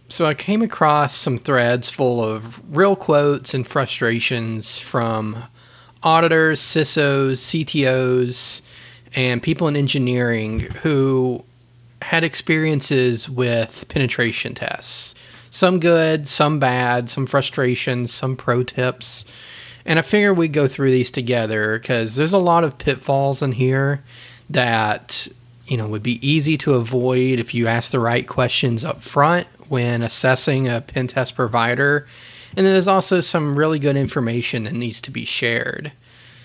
So I came across some threads full of real quotes and frustrations from auditors, CISOs, CTOs, and people in engineering who had experiences with penetration tests. Some good, some bad, some frustrations, some pro tips. And I figured we'd go through these together because there's a lot of pitfalls in here that would be easy to avoid if you ask the right questions up front when assessing a pen test provider. And then there's also some really good information that needs to be shared.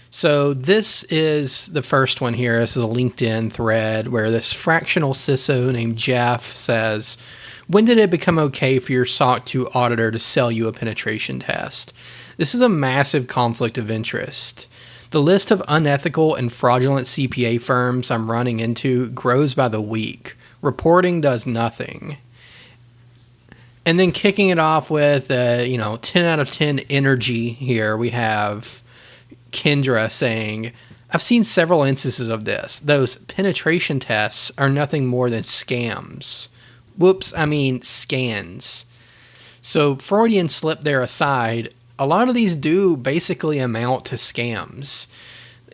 So this is the first one here. This is a LinkedIn thread where this fractional CISO named Jeff says, when did it become okay for your SOC 2 auditor to sell you a penetration test? This is a massive conflict of interest. The list of unethical and fraudulent CPA firms I'm running into grows by the week. Reporting does nothing. And then kicking it off with, 10 out of 10 energy here, we have Kendra saying, I've seen several instances of this. Those penetration tests are nothing more than scams. Whoops, I mean scans. So Freudian slip there aside, a lot of these do basically amount to scams.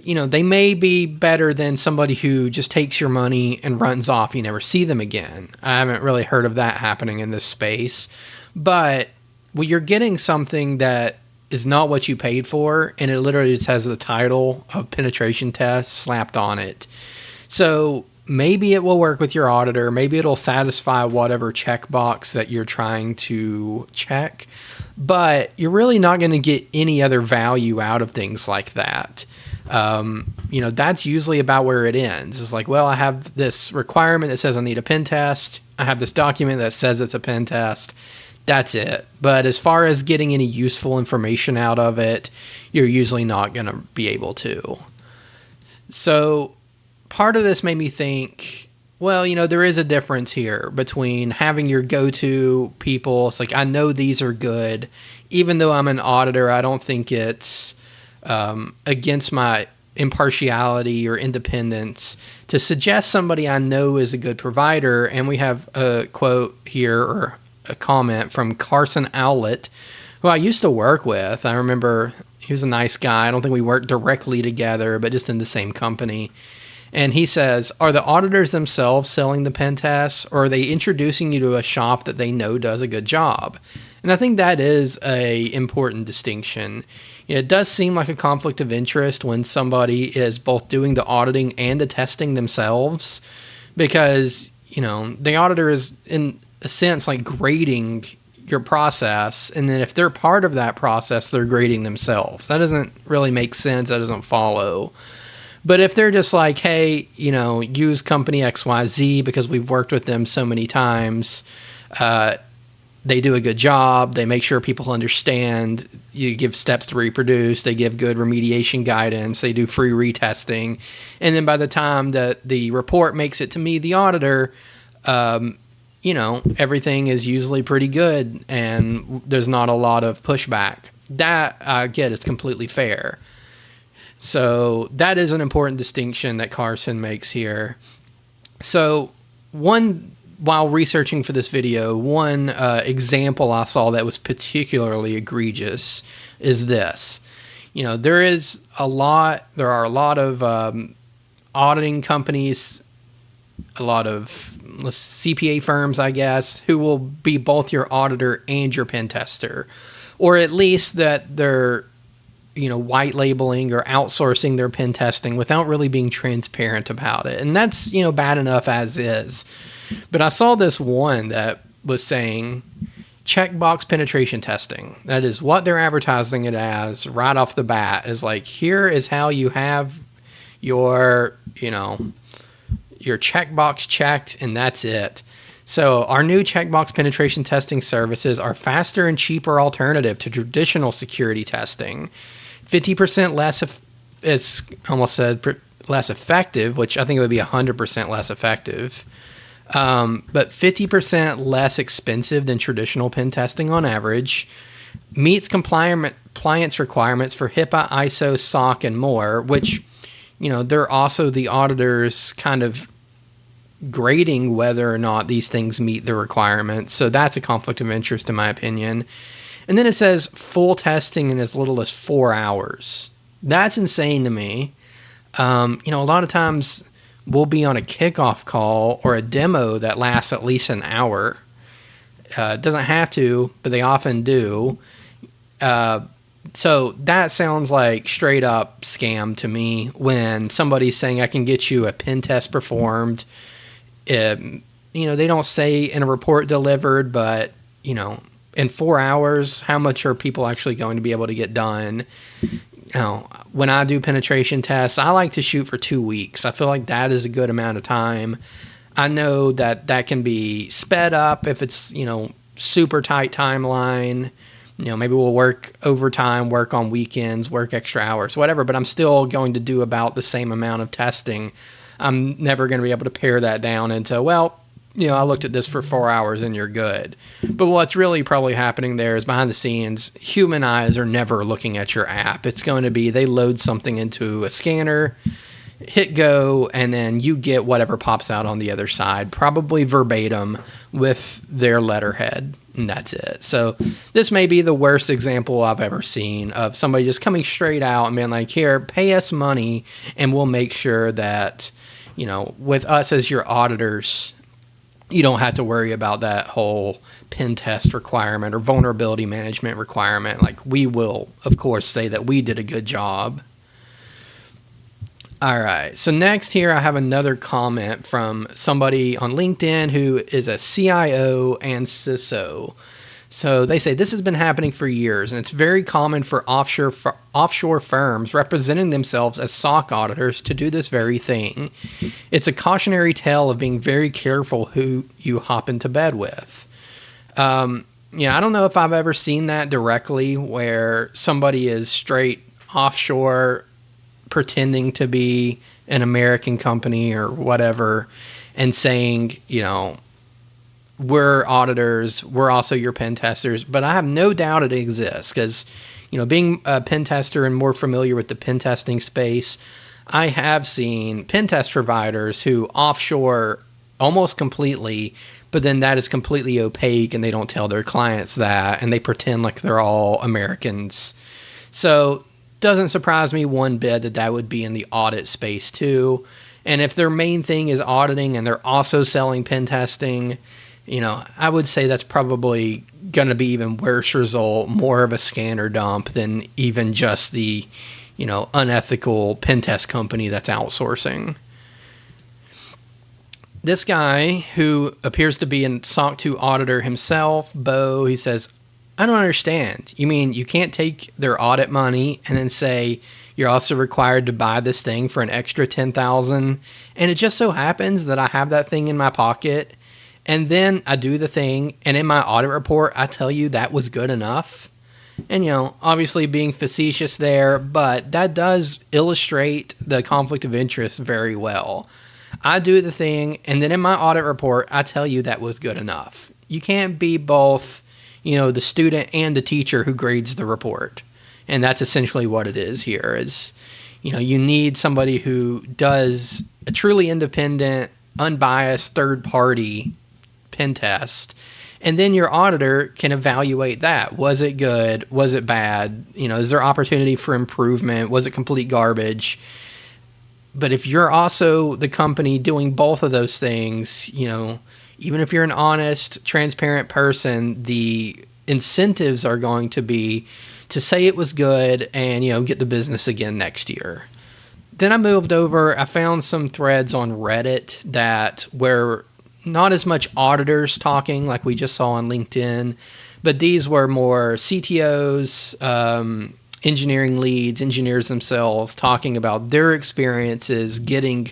They may be better than somebody who just takes your money and runs off. You never see them again. I haven't really heard of that happening in this space. But when you're getting something that is not what you paid for, and it literally just has the title of penetration test slapped on it. So maybe it will work with your auditor. Maybe it'll satisfy whatever checkbox that you're trying to check. But you're really not going to get any other value out of things like that. That's usually about where it ends. It's like, well, I have this requirement that says I need a pen test. I have this document that says it's a pen test. That's it. But as far as getting any useful information out of it, you're usually not going to be able to. So part of this made me think, well, there is a difference here between having your go-to people. It's like, I know these are good. Even though I'm an auditor, I don't think it's against my impartiality or independence to suggest somebody I know is a good provider. And we have a quote here, or a comment from Carson Owlett, who I used to work with. I remember he was a nice guy. I don't think we worked directly together, but just in the same company. And he says, are the auditors themselves selling the pen tests, or are they introducing you to a shop that they know does a good job? And I think that is a important distinction. It does seem like a conflict of interest when somebody is both doing the auditing and the testing themselves, because, the auditor is in a sense like grading your process, and then if they're part of that process, they're grading themselves. That doesn't really make sense. That doesn't follow. But if they're just like, hey, use company XYZ because we've worked with them so many times, they do a good job, they make sure people understand, you give steps to reproduce, they give good remediation guidance, they do free retesting, and then by the time that the report makes it to me, the auditor, everything is usually pretty good and there's not a lot of pushback. That I get is completely fair. So that is an important distinction that Carson makes here. So while researching for this video, one example I saw that was particularly egregious is this. There are a lot of auditing companies, a lot of CPA firms, I guess, who will be both your auditor and your pen tester, or at least that they're white labeling or outsourcing their pen testing without really being transparent about it. And that's, bad enough as is. But I saw this one that was saying checkbox penetration testing. That is what they're advertising it as right off the bat, is like, here is how you have your checkbox checked, and that's it. So our new checkbox penetration testing services are faster and cheaper alternative to traditional security testing. 50% less, it's almost said less effective, which I think it would be 100% less effective. But 50% less expensive than traditional pen testing on average. Meets compliance requirements for HIPAA, ISO, SOC, and more, which, they're also the auditors kind of grading whether or not these things meet the requirements. So that's a conflict of interest in my opinion. And then it says full testing in as little as 4 hours. That's insane to me. A lot of times we'll be on a kickoff call or a demo that lasts at least an hour. It doesn't have to, but they often do. So that sounds like straight up scam to me when somebody's saying I can get you a pen test performed. They don't say in a report delivered, but, in 4 hours, how much are people actually going to be able to get done? When I do penetration tests, I like to shoot for 2 weeks. I feel like that is a good amount of time. I know that can be sped up if it's, super tight timeline. Maybe we'll work overtime, work on weekends, work extra hours, whatever, but I'm still going to do about the same amount of testing. I'm never going to be able to pare that down into, I looked at this for 4 hours and you're good. But what's really probably happening there is behind the scenes, human eyes are never looking at your app. It's going to be they load something into a scanner, hit go, and then you get whatever pops out on the other side, probably verbatim with their letterhead. And that's it. So this may be the worst example I've ever seen of somebody just coming straight out and being like, here, pay us money and we'll make sure that, with us as your auditors, you don't have to worry about that whole pen test requirement or vulnerability management requirement. Like, we will, of course, say that we did a good job. All right. So next here, I have another comment from somebody on LinkedIn who is a CIO and CISO. So they say this has been happening for years, and it's very common for offshore firms representing themselves as SOC auditors to do this very thing. It's a cautionary tale of being very careful who you hop into bed with. I don't know if I've ever seen that directly where somebody is straight offshore pretending to be an American company or whatever and saying, we're auditors, we're also your pen testers, but I have no doubt it exists because, being a pen tester and more familiar with the pen testing space, I have seen pen test providers who offshore almost completely, but then that is completely opaque and they don't tell their clients that and they pretend like they're all Americans. So doesn't surprise me one bit that would be in the audit space too. And if their main thing is auditing and they're also selling pen testing, I would say that's probably going to be even worse result, more of a scanner dump than even just the, unethical pen test company that's outsourcing. This guy, who appears to be a SOC 2 auditor himself, Bo, he says, I don't understand. You mean you can't take their audit money and then say you're also required to buy this thing for an extra $10,000? And it just so happens that I have that thing in my pocket, and then I do the thing, and in my audit report, I tell you that was good enough. And, obviously being facetious there, but that does illustrate the conflict of interest very well. I do the thing, and then in my audit report, I tell you that was good enough. You can't be both, the student and the teacher who grades the report. And that's essentially what it is here is, you need somebody who does a truly independent, unbiased third party pen test. And then your auditor can evaluate that. Was it good? Was it bad? Is there opportunity for improvement? Was it complete garbage? But if you're also the company doing both of those things, even if you're an honest, transparent person, the incentives are going to be to say it was good and, get the business again next year. Then I moved over, I found some threads on Reddit that were not as much auditors talking like we just saw on LinkedIn, but these were more CTOs, engineering leads, engineers themselves talking about their experiences getting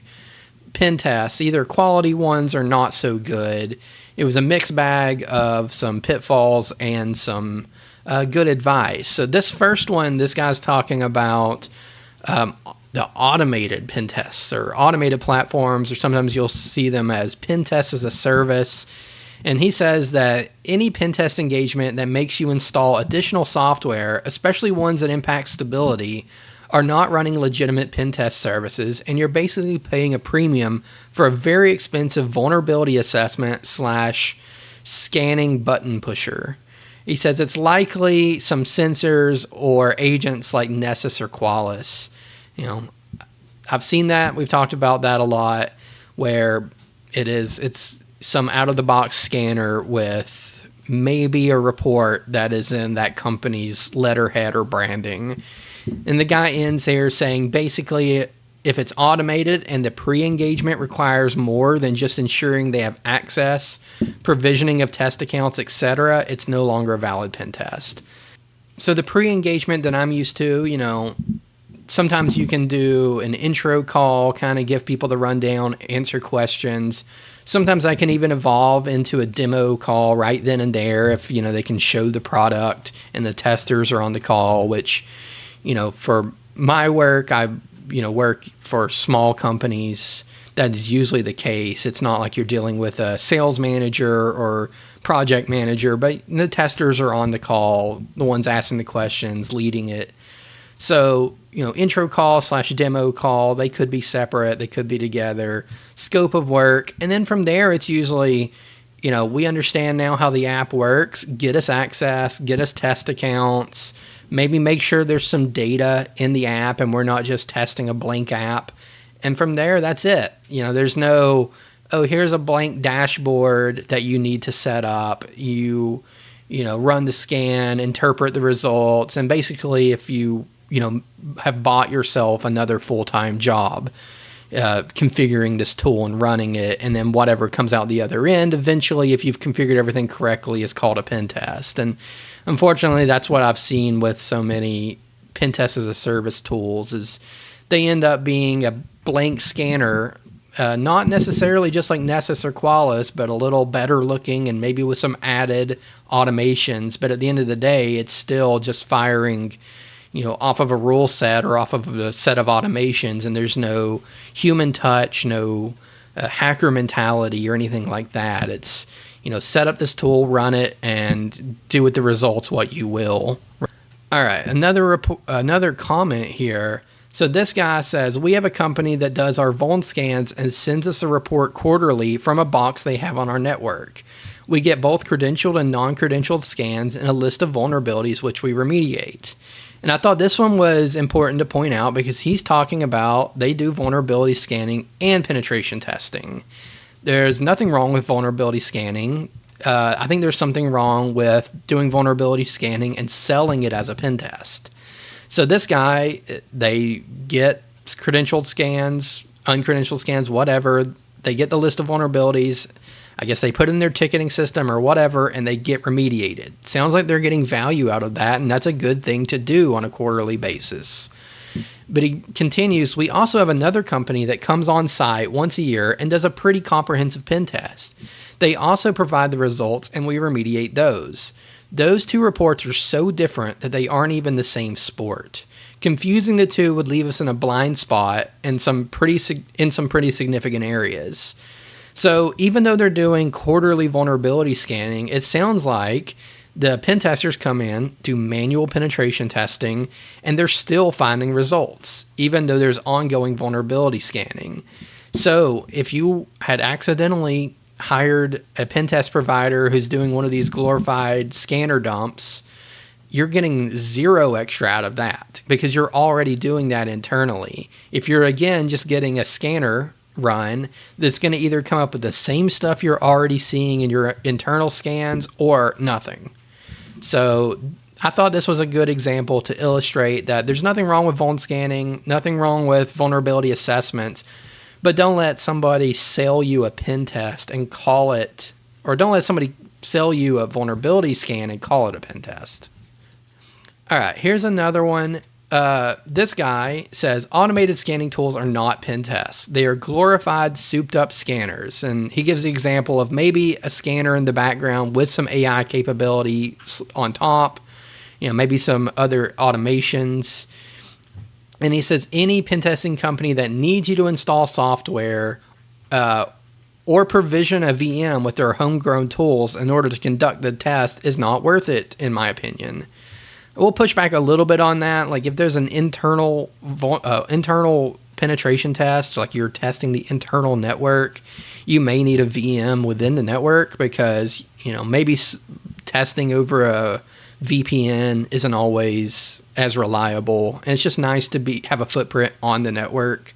pen tests, either quality ones or not so good. It was a mixed bag of some pitfalls and some good advice. So this first one, this guy's talking about the automated pen tests or automated platforms, or sometimes you'll see them as pen tests as a service. And he says that any pen test engagement that makes you install additional software, especially ones that impact stability, are not running legitimate pen test services, and you're basically paying a premium for a very expensive vulnerability assessment slash scanning button pusher. He says it's likely some sensors or agents like Nessus or Qualys. You know, I've seen that. We've talked about that a lot, where it's some out-of-the-box scanner with maybe a report that is in that company's letterhead or branding. And the guy ends here saying, basically, if it's automated and the pre-engagement requires more than just ensuring they have access, provisioning of test accounts, etc., it's no longer a valid pen test. So the pre-engagement that I'm used to, you know, sometimes you can do an intro call, kind of give people the rundown, answer questions. Sometimes I can even evolve into a demo call right then and there if, you know, they can show the product and the testers are on the call, which, you know, for my work, I work for small companies. That is usually the case. It's not like you're dealing with a sales manager or project manager, but the testers are on the call, the ones asking the questions, leading it. So, you know, intro call / demo call, they could be separate, they could be together, scope of work. And then from there, it's usually, you know, we understand now how the app works, get us access, get us test accounts, maybe make sure there's some data in the app and we're not just testing a blank app. And from there, that's it. You know, there's no, oh, here's a blank dashboard that you need to set up. You know, run the scan, interpret the results. And basically, if you have bought yourself another full-time job, configuring this tool and running it, and then whatever comes out the other end, eventually, if you've configured everything correctly, is called a pen test. And unfortunately, that's what I've seen with so many pen test as a service tools, is they end up being a blank scanner, not necessarily just like Nessus or Qualys, but a little better looking and maybe with some added automations. But at the end of the day, it's still just firing, you know, off of a rule set or off of a set of automations, and there's no human touch, no hacker mentality or anything like that. It's, you know, set up this tool, run it, and do with the results what you will. All right, another comment here. So this guy says, we have a company that does our vuln scans and sends us a report quarterly from a box they have on our network. We get both credentialed and non-credentialed scans and a list of vulnerabilities which we remediate. And I thought this one was important to point out because he's talking about they do vulnerability scanning and penetration testing. There's nothing wrong with vulnerability scanning. I think there's something wrong with doing vulnerability scanning and selling it as a pen test. So this guy, they get credentialed scans, uncredentialed scans, whatever. They get the list of vulnerabilities. I guess they put in their ticketing system or whatever, and they get remediated. Sounds like they're getting value out of that, and that's a good thing to do on a quarterly basis. But he continues, we also have another company that comes on site once a year and does a pretty comprehensive pen test. They also provide the results, and we remediate those. Those two reports are so different that they aren't even the same sport. Confusing the two would leave us in a blind spot in some pretty significant areas. So even though they're doing quarterly vulnerability scanning, it sounds like the pen testers come in, do manual penetration testing, and they're still finding results, even though there's ongoing vulnerability scanning. So if you had accidentally hired a pen test provider who's doing one of these glorified scanner dumps, you're getting zero extra out of that because you're already doing that internally. If you're, again, just getting a scanner run that's going to either come up with the same stuff you're already seeing in your internal scans or nothing. So I thought this was a good example to illustrate that there's nothing wrong with vuln scanning, nothing wrong with vulnerability assessments, but don't let somebody sell you a pen test and call it, or don't let somebody sell you a vulnerability scan and call it a pen test. All right, here's another one. This guy says automated scanning tools are not pen tests. They are glorified, souped up scanners. And he gives the example of maybe a scanner in the background with some AI capability on top, you know, maybe some other automations. And he says any pen testing company that needs you to install software or provision a VM with their homegrown tools in order to conduct the test is not worth it, in my opinion. We'll push back a little bit on that. Like if there's an internal penetration test, like you're testing the internal network, you may need a VM within the network because, maybe testing over a VPN isn't always as reliable. And it's just nice to have a footprint on the network.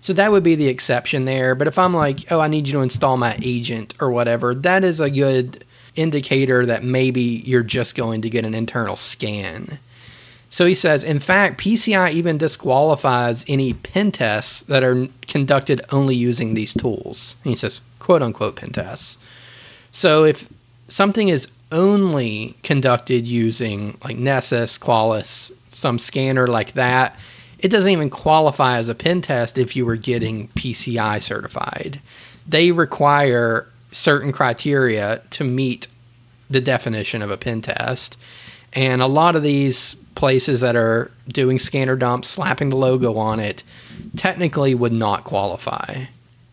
So that would be the exception there. But if I'm like, I need you to install my agent or whatever, that is a good indicator that maybe you're just going to get an internal scan. So he says, in fact, PCI even disqualifies any pen tests that are conducted only using these tools. And he says, quote unquote, pen tests. So if something is only conducted using like Nessus, Qualys, some scanner like that, it doesn't even qualify as a pen test if you were getting PCI certified. They require certain criteria to meet the definition of a pen test. And a lot of these places that are doing scanner dumps, slapping the logo on it, technically would not qualify.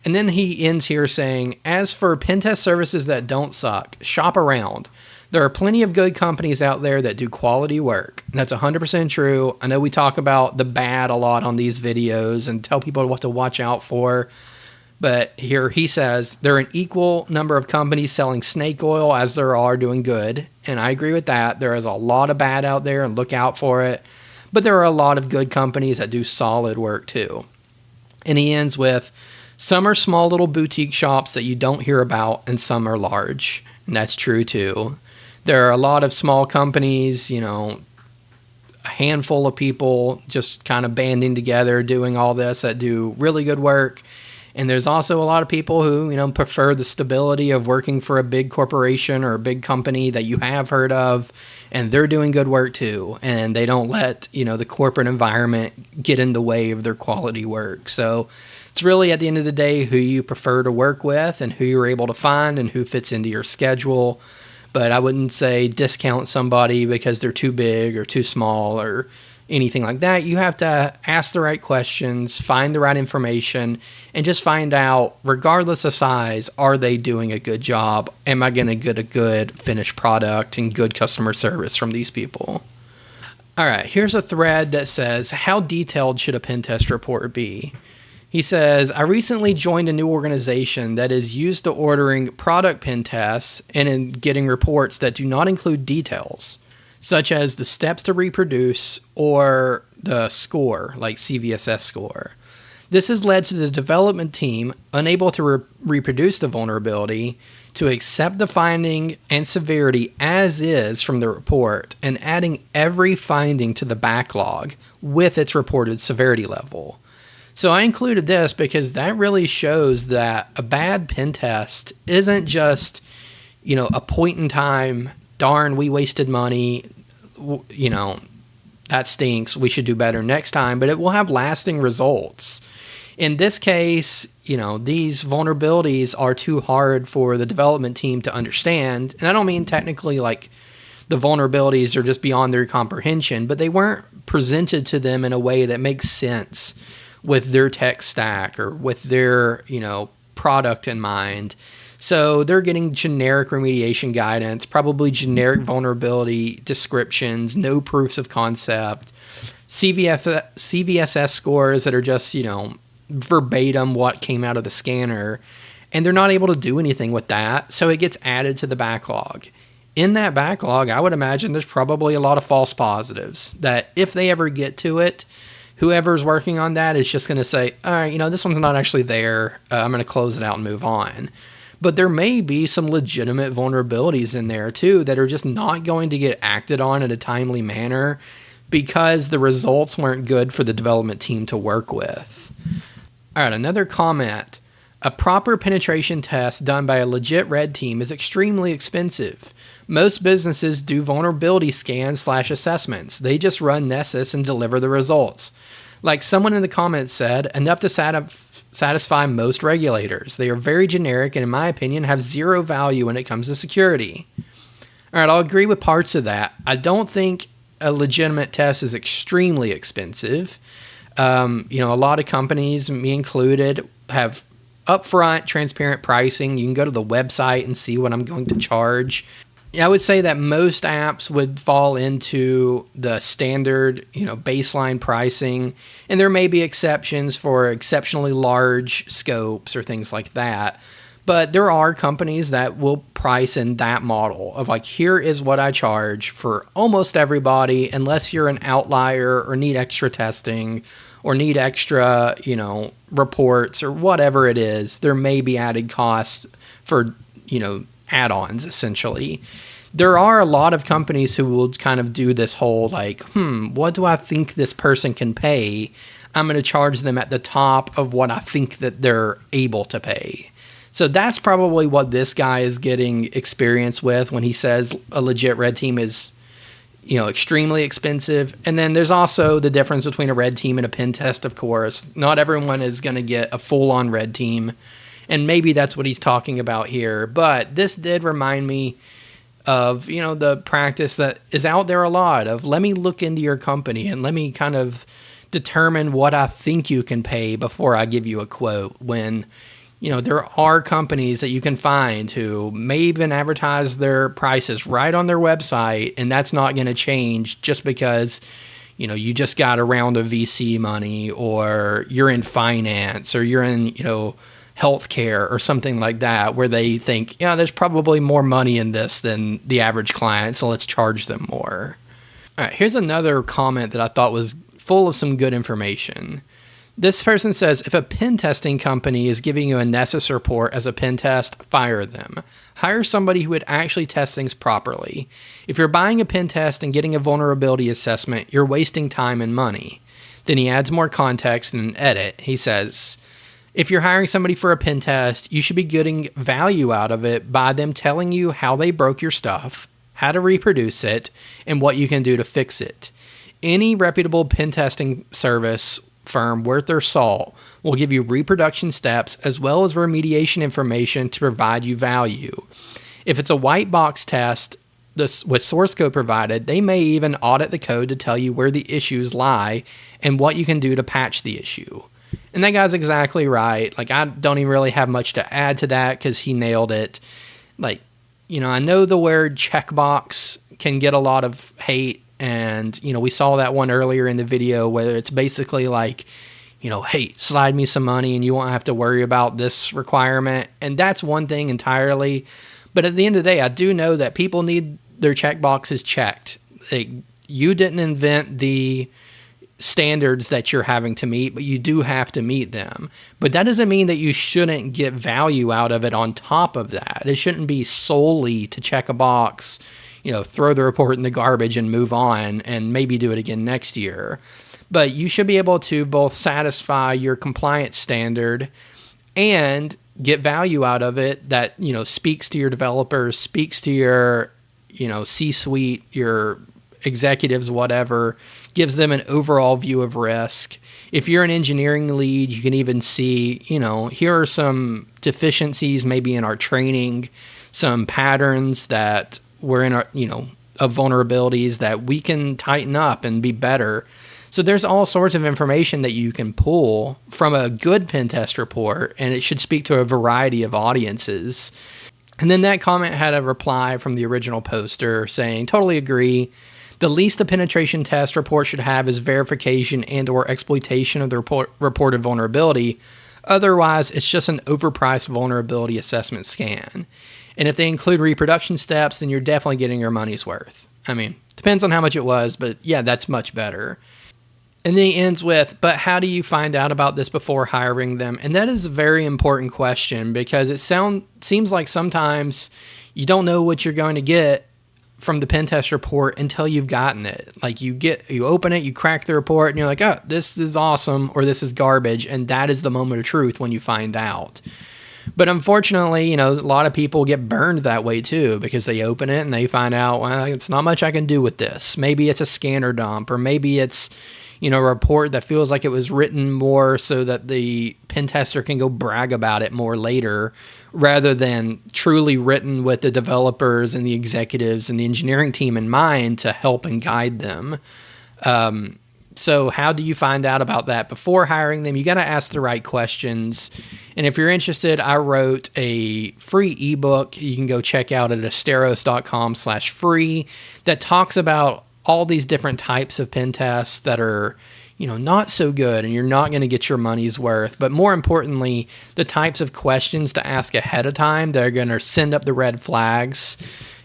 And then he ends here saying, as for pen test services that don't suck, shop around. There are plenty of good companies out there that do quality work. And that's 100% true. I know we talk about the bad a lot on these videos and tell people what to watch out for. But here he says there are an equal number of companies selling snake oil as there are doing good. And I agree with that. There is a lot of bad out there and look out for it. But there are a lot of good companies that do solid work too. And he ends with, some are small little boutique shops that you don't hear about and some are large. And that's true too. There are a lot of small companies, a handful of people just kind of banding together doing all this that do really good work. And there's also a lot of people who, prefer the stability of working for a big corporation or a big company that you have heard of, and they're doing good work too. And they don't let, the corporate environment get in the way of their quality work. So it's really at the end of the day who you prefer to work with and who you're able to find and who fits into your schedule. But I wouldn't say discount somebody because they're too big or too small or anything like that. You have to ask the right questions, find the right information, and just find out, regardless of size, are they doing a good job? Am I going to get a good finished product and good customer service from these people? All right, here's a thread that says, how detailed should a pen test report be? He says, I recently joined a new organization that is used to ordering product pen tests and in getting reports that do not include details, such as the steps to reproduce or the score, like CVSS score. This has led to the development team, unable to reproduce the vulnerability, to accept the finding and severity as is from the report and adding every finding to the backlog with its reported severity level. So I included this because that really shows that a bad pen test isn't just, a point in time, darn, we wasted money, that stinks, we should do better next time, but it will have lasting results. In this case, these vulnerabilities are too hard for the development team to understand. And I don't mean technically like the vulnerabilities are just beyond their comprehension, but they weren't presented to them in a way that makes sense with their tech stack or with their, product in mind. So they're getting generic remediation guidance, probably generic vulnerability descriptions, no proofs of concept, CVSS scores that are just, verbatim what came out of the scanner. And they're not able to do anything with that. So it gets added to the backlog. In that backlog, I would imagine there's probably a lot of false positives that if they ever get to it, whoever's working on that is just going to say, all right, this one's not actually there. I'm going to close it out and move on. But there may be some legitimate vulnerabilities in there too that are just not going to get acted on in a timely manner because the results weren't good for the development team to work with. All right, another comment. A proper penetration test done by a legit red team is extremely expensive. Most businesses do vulnerability scans/assessments. They just run Nessus and deliver the results. Like someone in the comments said, enough to satisfy most regulators. They are very generic and, in my opinion, have zero value when it comes to security. All right, I'll agree with parts of that. I don't think a legitimate test is extremely expensive. A lot of companies, me included, have upfront, transparent pricing. You can go to the website and see what I'm going to charge. Yeah, I would say that most apps would fall into the standard, baseline pricing, and there may be exceptions for exceptionally large scopes or things like that. But there are companies that will price in that model of like, here is what I charge for almost everybody, unless you're an outlier or need extra testing or need extra, reports or whatever it is. There may be added costs for, add-ons essentially. There are a lot of companies who will kind of do this whole like, what do I think this person can pay? I'm going to charge them at the top of what I think that they're able to pay. So that's probably what this guy is getting experience with when he says a legit red team is, extremely expensive. And then there's also the difference between a red team and a pen test, of course. Not everyone is going to get a full-on red team. And maybe that's what he's talking about here. But this did remind me of, the practice that is out there a lot of, let me look into your company and let me kind of determine what I think you can pay before I give you a quote. When there are companies that you can find who may even advertise their prices right on their website, and that's not going to change just because, you just got a round of VC money, or you're in finance, or you're in, healthcare or something like that, where they think, there's probably more money in this than the average client, so let's charge them more. All right, here's another comment that I thought was full of some good information. This person says, if a pen testing company is giving you a Nessus report as a pen test, fire them. Hire somebody who would actually test things properly. If you're buying a pen test and getting a vulnerability assessment, you're wasting time and money. Then he adds more context in an edit. He says, if you're hiring somebody for a pen test, you should be getting value out of it by them telling you how they broke your stuff, how to reproduce it, and what you can do to fix it. Any reputable pen testing service firm worth their salt will give you reproduction steps as well as remediation information to provide you value. If it's a white box test with source code provided, they may even audit the code to tell you where the issues lie and what you can do to patch the issue. And that guy's exactly right. Like, I don't even really have much to add to that because he nailed it. Like, I know the word checkbox can get a lot of hate. And, we saw that one earlier in the video where it's basically like, hey, slide me some money and you won't have to worry about this requirement. And that's one thing entirely. But at the end of the day, I do know that people need their checkboxes checked. You didn't invent the standards that you're having to meet, but you do have to meet them. But that doesn't mean that you shouldn't get value out of it on top of that. It shouldn't be solely to check a box, throw the report in the garbage and move on and maybe do it again next year. But you should be able to both satisfy your compliance standard and get value out of it that, speaks to your developers, speaks to your, C-suite, your executives, whatever, gives them an overall view of risk. If you're an engineering lead, you can even see, here are some deficiencies maybe in our training, some patterns that we're in our, of vulnerabilities that we can tighten up and be better. So there's all sorts of information that you can pull from a good pen test report, and it should speak to a variety of audiences. And then that comment had a reply from the original poster saying, totally agree. The least a penetration test report should have is verification and or exploitation of the reported vulnerability. Otherwise, it's just an overpriced vulnerability assessment scan. And if they include reproduction steps, then you're definitely getting your money's worth. I mean, depends on how much it was, but yeah, that's much better. And then he ends with, but how do you find out about this before hiring them? And that is a very important question because it seems like sometimes you don't know what you're going to get from the pen test report until you've gotten it. Like you open it, you crack the report, and you're like, oh, this is awesome, or this is garbage. And that is the moment of truth when you find out. But unfortunately, a lot of people get burned that way too because they open it and they find out, well, it's not much I can do with this. Maybe it's a scanner dump, or maybe it's, a report that feels like it was written more so that the pen tester can go brag about it more later, rather than truly written with the developers and the executives and the engineering team in mind to help and guide them. So how do you find out about that before hiring them? You got to ask the right questions. And if you're interested, I wrote a free ebook you can go check out at asteros.com/free that talks about all these different types of pen tests that are, not so good and you're not going to get your money's worth. But more importantly, the types of questions to ask ahead of time that are going to send up the red flags,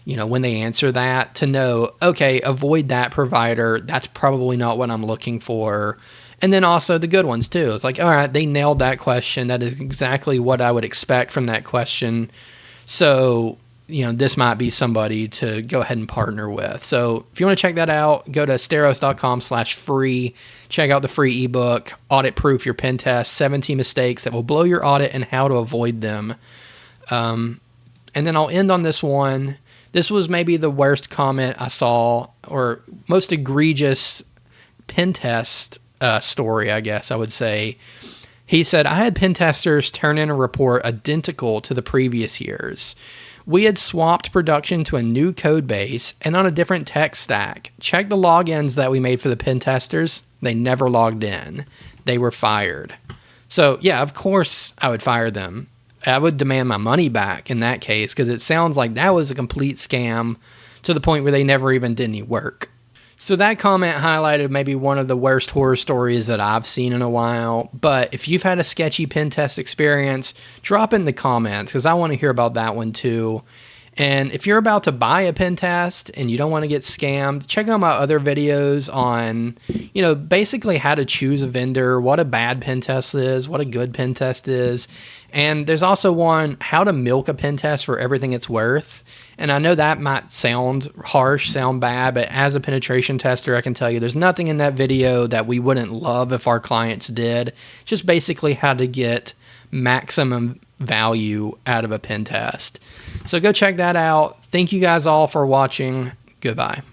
when they answer that, to know, okay, avoid that provider. That's probably not what I'm looking for. And then also the good ones too. It's like, all right, they nailed that question. That is exactly what I would expect from that question. So, this might be somebody to go ahead and partner with. So if you want to check that out, go to asteros.com/free. Check out the free ebook, Audit Proof Your Pen Test, 17 mistakes that will blow your audit and how to avoid them. And then I'll end on this one. This was maybe the worst comment I saw, or most egregious pen test story, I guess I would say. He said, I had pen testers turn in a report identical to the previous year's. We had swapped production to a new code base and on a different tech stack. Check the logins that we made for the pen testers. They never logged in. They were fired. So yeah, of course I would fire them. I would demand my money back in that case, because it sounds like that was a complete scam to the point where they never even did any work. So that comment highlighted maybe one of the worst horror stories that I've seen in a while. But if you've had a sketchy pen test experience, drop in the comments, because I want to hear about that one too. And if you're about to buy a pen test and you don't want to get scammed, check out my other videos on, basically how to choose a vendor, what a bad pen test is, what a good pen test is. And there's also one, how to milk a pen test for everything it's worth. And I know that might sound harsh, sound bad, but as a penetration tester, I can tell you there's nothing in that video that we wouldn't love if our clients did. Just basically how to get maximum value out of a pen test. So go check that out. Thank you guys all for watching. Goodbye.